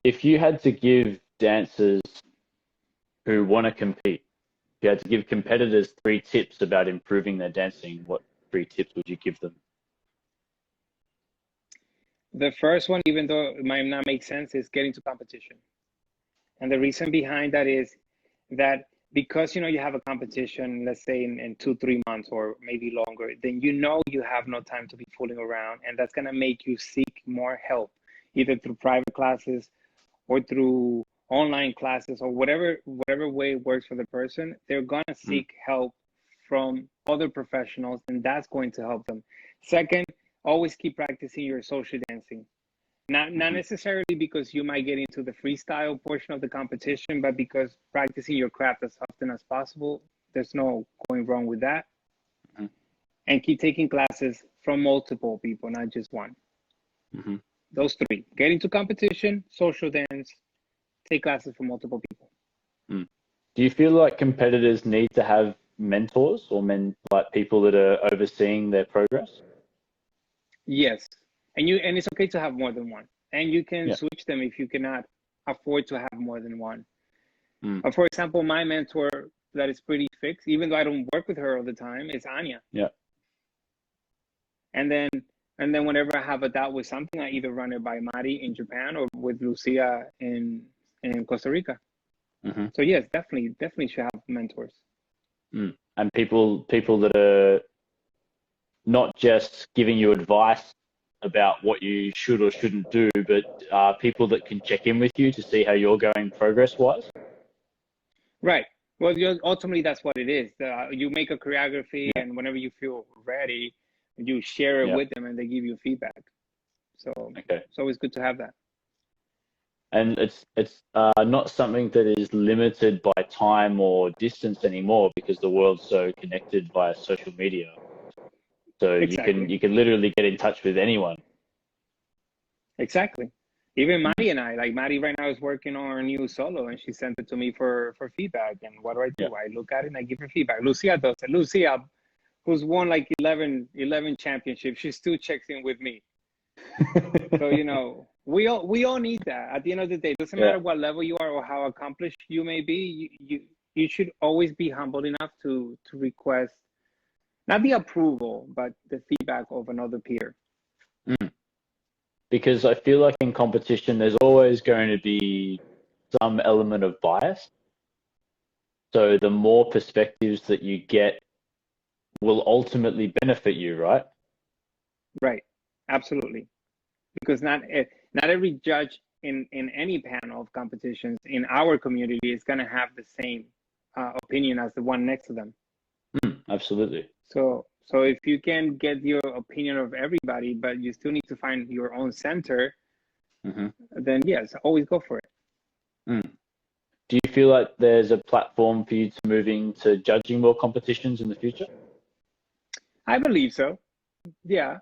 if you had to give dancers who want to compete, if you had to give competitors 3 tips about improving their dancing, what 3 tips would you give them? The first one, even though it might not make sense, is getting to competition. And the reason behind that is that because you have a competition, let's say in 2, 3 months or maybe longer, then you have no time to be fooling around, and that's gonna make you seek more help, either through private classes or through online classes or whatever way it works for the person. They're gonna Mm, seek help from other professionals, and that's going to help them. Second, always keep practicing your social dancing. Not mhm, necessarily because you might get into the freestyle portion of the competition, but because practicing your craft as often as possible. There's no going wrong with that. mhm, And keep taking classes from multiple people, not just one. mhm. Those three: get into competition, social dance, take classes from multiple people. Mm. Do you feel like competitors need to have mentors or like people that are overseeing their progress? Yes. And it's okay to have more than one. And you can Yeah. switch them if you cannot afford to have more than one. Mm, For example, my mentor that is pretty fixed, even though I don't work with her all the time, is Anya. yeah. And then whenever I have a doubt with something, I either run it by Mari in Japan or with Lucia in Costa Rica. Hmm. So yes, definitely should have mentors. Mm. And people that are not just giving you advice about what you should or shouldn't do, but people that can check in with you to see how you're going progress wise. Right. Well, ultimately that's what it is. You make a choreography, Yeah. and whenever you feel ready, you share it Yeah. with them, and they give you feedback. So Okay. it's always good to have that. And it's not something that is limited by time or distance anymore because the world's so connected via social media. So you can Exactly. you can literally get in touch with anyone. Exactly. Even Mm. Mari and I, like Mari right now is working on her new solo, and she sent it to me for feedback. And what Yeah. do? I look at it and I give her feedback. Lucia does it. Lucia, who's won like 11 championships, she still checks in with me. So we all need that. At the end of the day, it doesn't Yeah. matter what level you are or how accomplished you may be. You should always be humble enough to request not the approval, but the feedback of another peer. Mm. Because I feel like in competition, there's always going to be some element of bias. So the more perspectives that you get will ultimately benefit you, right? Right. Absolutely. Because not every judge in any panel of competitions in our community is going to have the same opinion as the one next to them. Mm, absolutely. So if you can get your opinion of everybody, but you still need to find your own center, Hmm. then yes, always go for it. Mm. Do you feel like there's a platform for you to moving to judging more competitions in the future? I believe so. Yeah.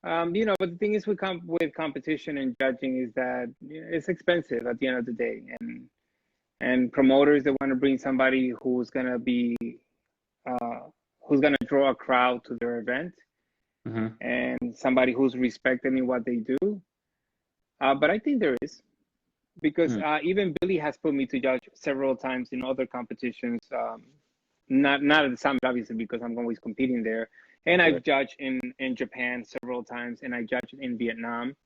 But the thing is with competition and judging is that it's expensive at the end of the day, and promoters that want to bring somebody uh, who's gonna draw a crowd to their event, Hmm. and somebody who's respected in what they do. But I think there is, because Mm. even Billy has put me to judge several times in other competitions. Not at the summit, obviously, because I'm always competing there. And I've Correct. judged in Japan several times, and I judged in Vietnam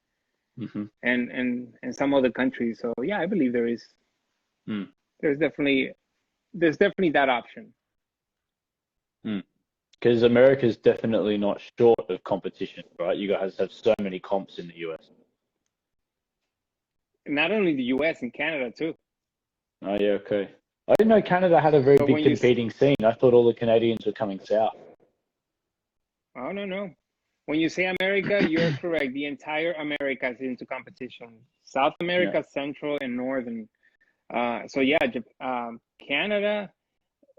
Hmm. and some other countries. So yeah, I believe Mm. there's definitely there's definitely that option. Mm. Because America's definitely not short of competition, right? You guys have so many comps in the US. Not only the U.S. and Canada too. Oh yeah, okay. I didn't know Canada had a very So big competing scene. I thought all the Canadians were coming south. oh no, when you say America, you're correct. The entire America is into competition. South Yeah. America, Central, and Northern. So yeah, Canada.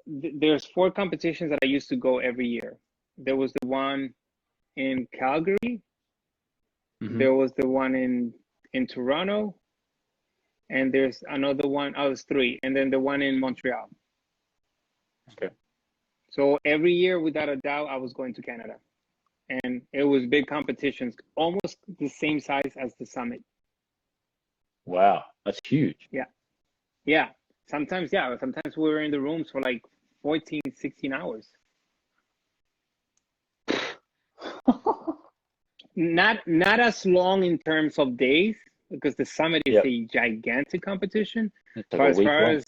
There's 4 competitions that I used to go every year. There was the one in Calgary. Hmm. There was the one in Toronto, and there's another one. Oh, there's 3, and then the one in Montreal. Okay. So every year, without a doubt, I was going to Canada, and it was big competitions, almost the same size as the summit. Wow, that's huge. Yeah. Yeah. Sometimes, yeah. Sometimes we were in the rooms for like 14, 16 hours. Not as long in terms of days, because the summit is Yep, a gigantic competition. it's like But a as week far long. as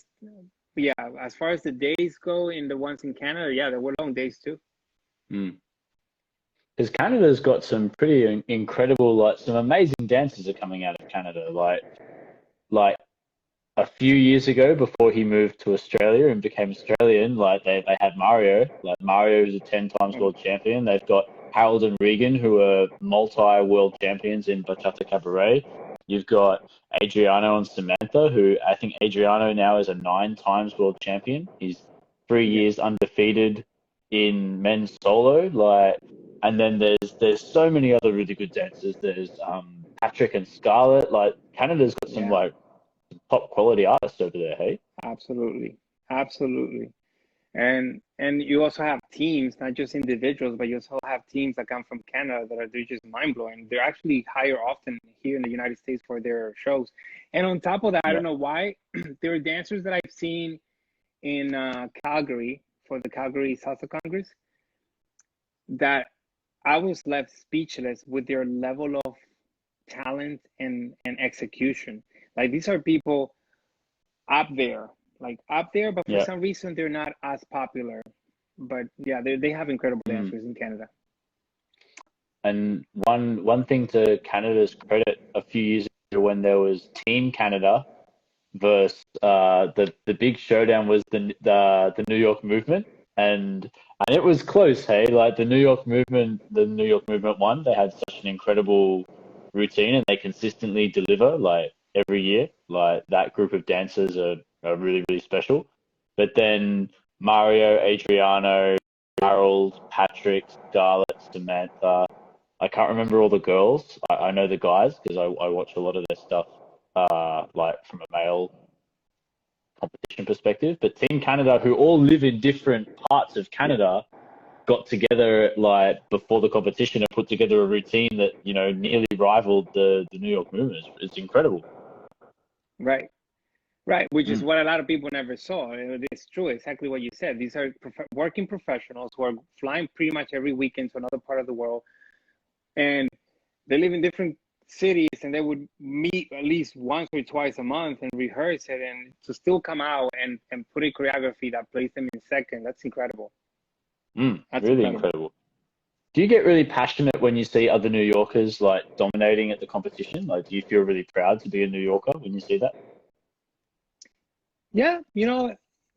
yeah, as far as the days go in the ones in Canada, yeah, there were long days too. Mm. Because Canada's got some pretty incredible, like some amazing dancers are coming out of Canada. Like a few years ago, before he moved to Australia and became Australian, like they had Mario. Like Mario is a 10 times Um, world champion. They've got Harold and Regan, who are multi-world champions in bachata cabaret. You've got Adriano and Samantha, who I think Adriano now is a 9 times world champion. He's three yeah, years undefeated in men's solo. Like, and then there's so many other really good dancers. There's Patrick and Scarlett. Like Canada's got some yeah, like top quality artists over there. Hey, absolutely, absolutely. And you also have teams, not just individuals, but you also have teams that come from Canada that are they're just mind blowing. They're actually hire often here in the United States for their shows. And on top of that, I yeah, don't know why, there are dancers that I've seen in Calgary for the Calgary Salsa Congress that I was left speechless with their level of talent and execution. Like these are people up there, like up there, but for yeah. some reason they're not as popular. But yeah, they have incredible Mm. dancers in Canada. And one thing to Canada's credit, a few years ago when there was Team Canada versus the big showdown was the New York Movement, and it was close. Hey, like the New York Movement won. They had such an incredible routine, and they consistently deliver like every year. Like that group of dancers are really really special. But then Mario, Adriano, Harold, Patrick, Scarlett, Samantha. I can't remember all the girls. I know the guys because I watch a lot of their stuff, like from a male competition perspective. But Team Canada, who all live in different parts of Yeah, Canada, got together like before the competition and put together a routine that nearly rivaled the New York Movement. It's incredible. right, right. Which is Mm, what a lot of people never saw. It's true, exactly what you said. These are working professionals who are flying pretty much every weekend to another part of the world, and they live in different cities, and they would meet at least once or twice a month and rehearse it, and to still come out and put a choreography that placed them in second. That's incredible. That's really incredible. incredible. Do you get really passionate when you see other New Yorkers like dominating at the competition? Like, do you feel really proud to be a New Yorker when you see that? Yeah,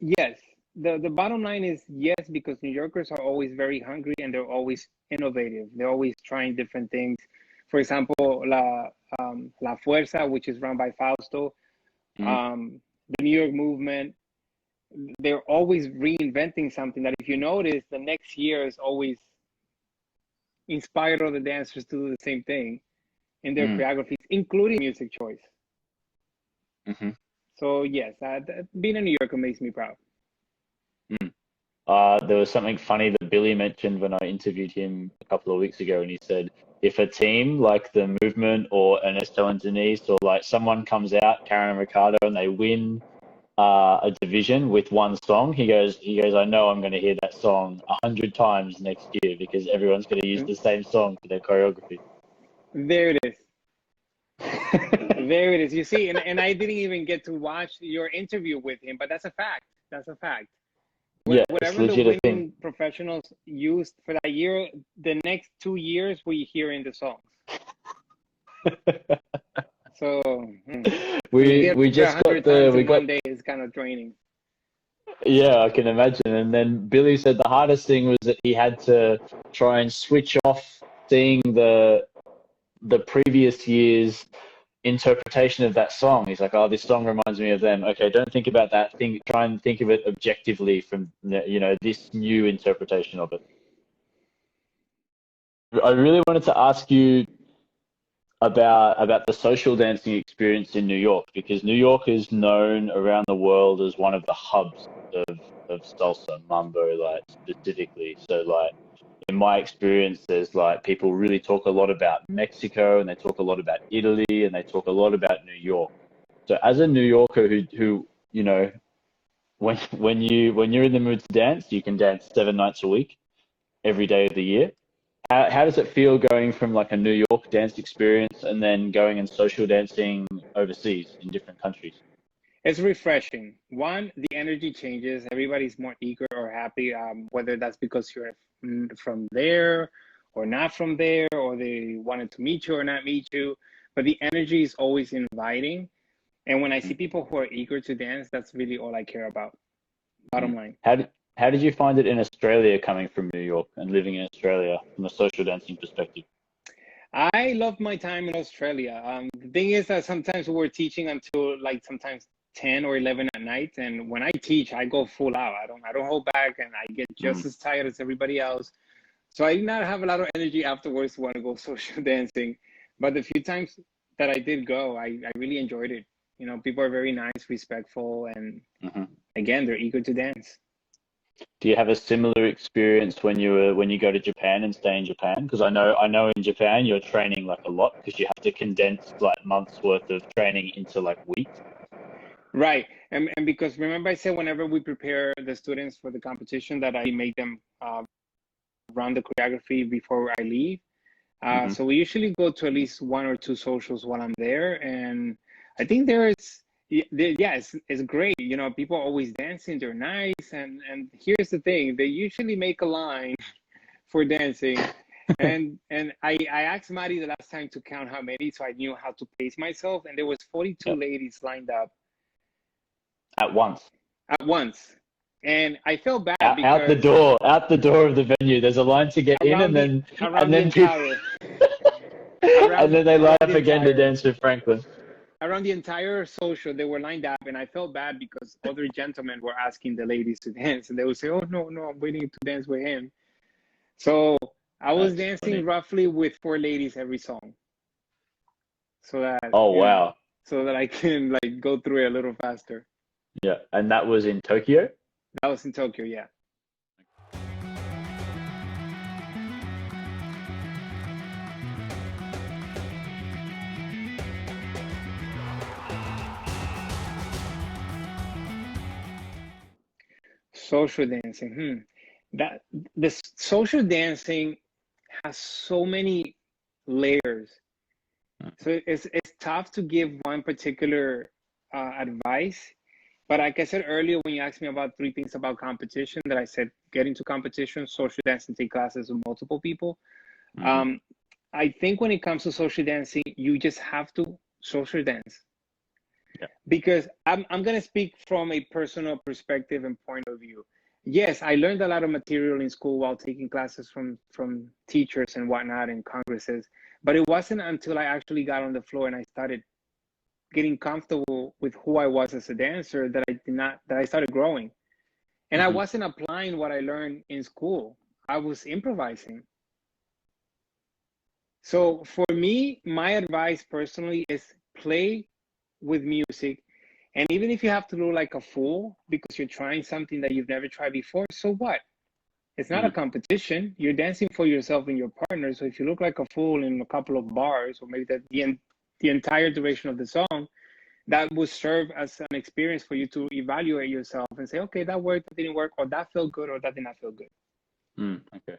yes. The bottom line is yes, because New Yorkers are always very hungry and they're always innovative. They're always trying different things. For example, La Fuerza, which is run by Fausto, Mm, the New York movement, they're always reinventing something that if you notice, the next year is always inspired other dancers to do the same thing in their mm, choreographies, including music choice. mm-hmm. So yes, being a New Yorker makes me proud. Mm. There was something funny that Billy mentioned when I interviewed him a couple of weeks ago, and he said if a team like the Movement or Ernesto and Denise or like someone comes out, Karen and Ricardo, and they win a division with one song, he goes, I know I'm going to hear that song 100 times next year because everyone's going to use the same song for their choreography. There it is. There it is. You see, and I didn't even get to watch your interview with him, but that's a fact. That's a fact. Yeah, it's Whatever the legit a thing. winning professionals used for that year, the next 2 years we hear in the songs. So when you we get we there a just got hundred the times we in got one day, it's kind of draining. Yeah, I can imagine. And then Billy said the hardest thing was that he had to try and switch off seeing the previous year's interpretation of that song. He's like, "Oh, this song reminds me of them." Okay, don't think about that. Try and think of it objectively from this new interpretation of it. I really wanted to ask you about the social dancing experience in New York because New York is known around the world as one of the hubs of salsa mambo, like specifically. So like in my experience, there's like people really talk a lot about Mexico and they talk a lot about Italy and they talk a lot about New York. So as a New Yorker who you know, when you're in the mood to dance, you can dance 7 nights a week, every day of the year. How does it feel going from like a New York dance experience and then going and social dancing overseas in different countries? It's refreshing. One, the energy changes. Everybody's more eager or happy, whether that's because you're from there or not from there, or they wanted to meet you or not meet you. But the energy is always inviting. And when I see people who are eager to dance, that's really all I care about. Bottom Mm. line. How did you find it in Australia coming from New York and living in Australia from a social dancing perspective? I love my time in Australia. The thing is that sometimes we're teaching until like sometimes 10 or 11 at night. And when I teach, I go full out. I don't hold back, and I get just Mm. as tired as everybody else. So I did not have a lot of energy afterwards to want to go social dancing. But the few times that I did go, I really enjoyed it. You know, people are very nice, respectful, and Hmm. again, they're eager to dance. Do you have a similar experience when you go to Japan and stay in Japan? Because I know in Japan you're training like a lot because you have to condense like months worth of training into like weeks. Right. And because remember I said whenever we prepare the students for the competition that I make them run the choreography before I leave. Hmm. So we usually go to at least one or two socials while I'm there. And I think yeah, it's great. You know, people are always dancing, they're nice. And here's the thing, they usually make a line for dancing. And I asked Maddie the last time to count how many, so I knew how to pace myself. And there was 42 Yep. ladies lined up At once. at once. And I felt bad because Out the door of the venue. There's a line to get in, around and the then and around the then people, entire and then they line around the up again to entire dance with Franklin. around the entire social, they were lined up, and I felt bad because other gentlemen were asking the ladies to dance, and they would say, "Oh no, no, I'm waiting to dance with him." So I was That's dancing funny. roughly with four ladies every song, so that Oh wow. so that I can like go through it a little faster. Yeah, and that was in Tokyo. That was in Tokyo, yeah. Social dancing. That this social dancing has so many layers. So it's tough to give one particular advice. But like I said earlier, when you asked me about three things about competition, that I said get into competition, social dance, and take classes with multiple people. Mm-hmm. Um, I think when it comes to social dancing, you just have to social dance Yeah. because I'm gonna speak from a personal perspective and point of view. Yes, I learned a lot of material in school while taking classes from teachers and whatnot and congresses, but it wasn't until I actually got on the floor and I started getting comfortable with who I was as a dancer that I started growing. And I Mm-hmm. wasn't applying what I learned in school. I was improvising. So for me, my advice personally is play with music. And even if you have to look like a fool because you're trying something that you've never tried before, so what? It's not a Mm-hmm. competition. You're dancing for yourself and your partner. So if you look like a fool in a couple of bars, or maybe the entire duration of the song, that will serve as an experience for you to evaluate yourself and say, okay, that worked, that didn't work, or that felt good, or that did not feel good. Mm, okay.